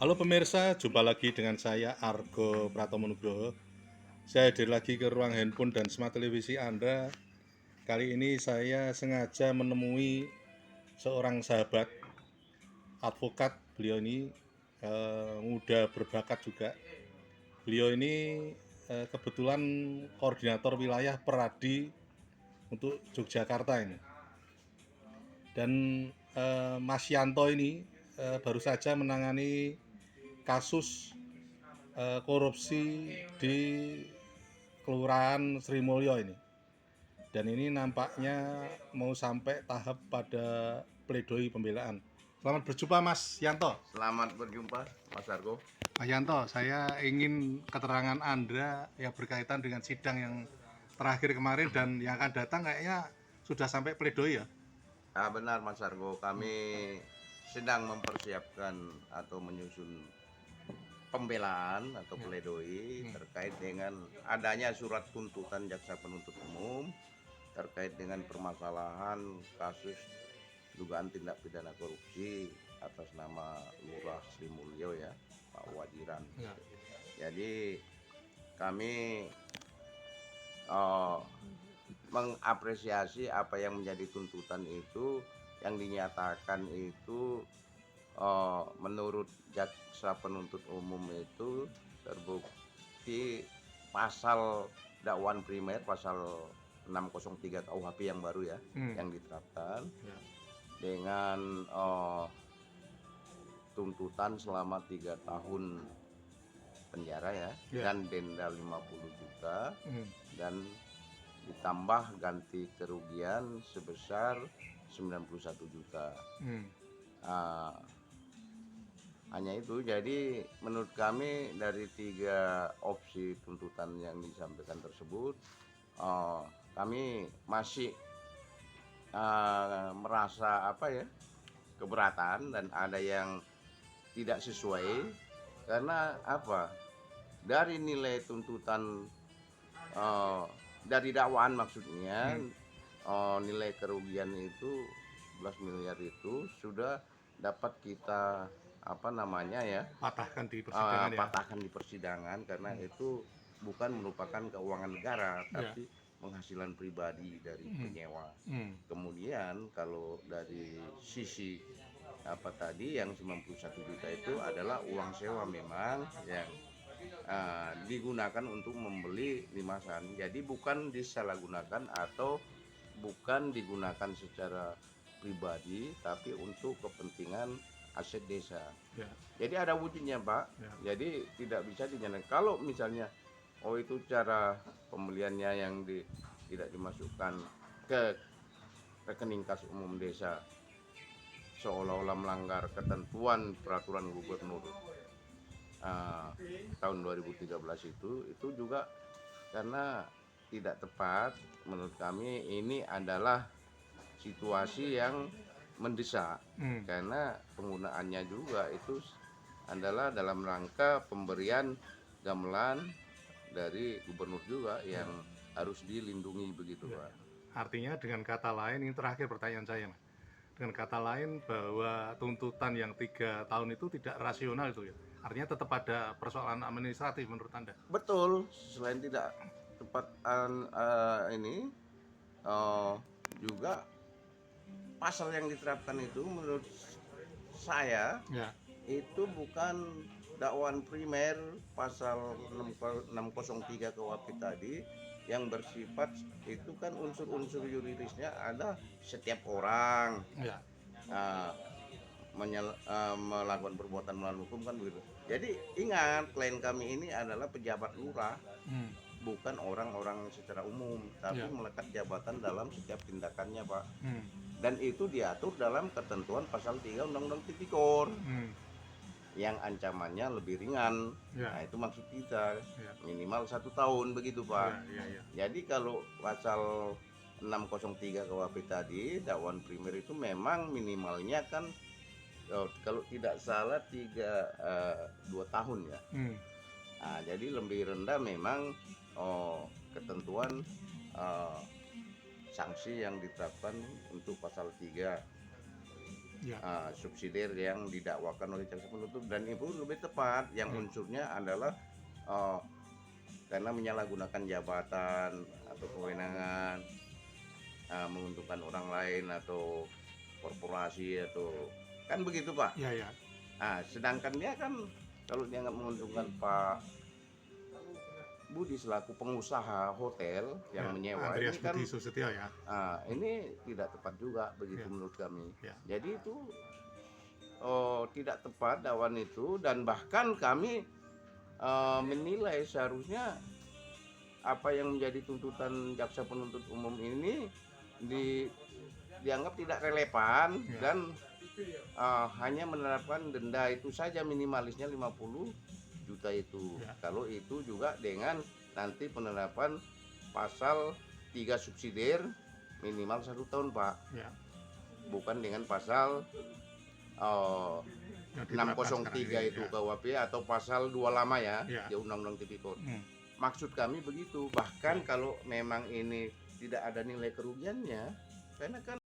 Halo pemirsa, jumpa lagi dengan saya Argo Pratomo Nugroho. Saya hadir lagi ke ruang handphone dan smart televisi Anda. Kali ini saya sengaja menemui seorang sahabat advokat. Beliau ini muda berbakat juga. Beliau ini kebetulan koordinator wilayah Peradi untuk Yogyakarta ini. Dan Mas Yanto ini baru saja menangani kasus korupsi di Kelurahan Sri Mulyo ini. Dan ini nampaknya mau sampai tahap pada pledoi pembelaan. Selamat berjumpa Mas Yanto. Selamat berjumpa Mas Argo. Mas Yanto, saya ingin keterangan Anda yang berkaitan dengan sidang yang terakhir kemarin dan yang akan datang kayaknya sudah sampai pledoi ya? Benar Mas Argo, kami sedang mempersiapkan atau menyusun pembelaan atau pledoi terkait dengan adanya surat tuntutan jaksa penuntut umum terkait dengan permasalahan kasus dugaan tindak pidana korupsi atas nama Lurah Sri Mulyo ya, Pak Wajiran. Ya. Jadi kami mengapresiasi apa yang menjadi tuntutan itu, yang dinyatakan itu menurut jaksa penuntut umum itu terbukti pasal dakwaan primer, pasal 603 KUHP yang baru ya, yang diterapkan dengan tuntutan selama 3 tahun penjara ya, dan denda 50 juta dan ditambah ganti kerugian sebesar 91 juta. Hanya itu. Jadi menurut kami dari 3 opsi tuntutan yang disampaikan tersebut, kami masih merasa keberatan dan ada yang tidak sesuai karena dari nilai tuntutan dari dakwaan maksudnya nilai kerugian itu 11 miliar itu sudah dapat kita patahkan di persidangan patahkan di persidangan karena itu bukan merupakan keuangan negara tapi penghasilan pribadi dari penyewa. Kemudian kalau dari sisi yang 91 juta itu adalah uang sewa memang yang digunakan untuk membeli limasan. Jadi bukan disalahgunakan atau bukan digunakan secara pribadi tapi untuk kepentingan aset desa. Jadi ada wujudnya Pak. Jadi tidak bisa dinyatakan kalau misalnya itu cara pembeliannya yang tidak dimasukkan ke rekening kas umum desa seolah-olah melanggar ketentuan peraturan gubernur tahun 2013 itu juga karena tidak tepat. Menurut kami ini adalah situasi yang mendesak karena penggunaannya juga itu adalah dalam rangka pemberian gamelan dari gubernur juga yang harus dilindungi begitu Pak. Artinya dengan kata lain, ini terakhir pertanyaan saya Mas. Dengan kata lain bahwa tuntutan yang 3 tahun itu tidak rasional itu ya. Artinya tetap ada persoalan administratif menurut Anda. Betul, selain tidak tepat ini juga pasal yang diterapkan itu menurut saya itu bukan dakwaan primer pasal 603 KUHP tadi yang bersifat itu kan unsur-unsur yuridisnya ada setiap orang melakukan perbuatan melawan hukum kan begitu. Jadi ingat, klien kami ini adalah pejabat lurah, bukan orang-orang secara umum, tapi melekat jabatan dalam setiap tindakannya Pak. Dan itu diatur dalam ketentuan pasal 3 Undang-Undang Tipikor yang ancamannya lebih ringan. Nah itu maksud kita minimal 1 tahun begitu Pak. Jadi kalau pasal 603 KUHP tadi dakwaan primer itu memang minimalnya kan kalau tidak salah 2 tahun ya. Nah, jadi lebih rendah memang ketentuan sanksi yang diterapkan untuk pasal 3 Ya. subsidiar yang didakwakan oleh jaksa penuntut, dan itu lebih tepat yang unsurnya adalah karena menyalahgunakan jabatan atau kewenangan, menguntungkan orang lain atau korporasi atau kan begitu Pak. Ya, ya. Sedangkan dia kan kalau dianggap menguntungkan Pak Budi selaku pengusaha hotel yang menyewa Andreas ini kan Budi Susetio ya. ini tidak tepat juga begitu menurut kami. Ya. Jadi itu tidak tepat dakwaan itu, dan bahkan kami menilai seharusnya apa yang menjadi tuntutan jaksa penuntut umum ini dianggap tidak relevan dan hanya menerapkan denda itu saja, minimalisnya 50 juta itu. Kalau itu juga dengan nanti penerapan pasal 3 subsidiar minimal 1 tahun Pak. Bukan dengan pasal 603 itu KUHP atau pasal 2 lama ya di Undang-Undang Tipikor. Maksud kami begitu. Bahkan kalau memang ini tidak ada nilai kerugiannya, karena kan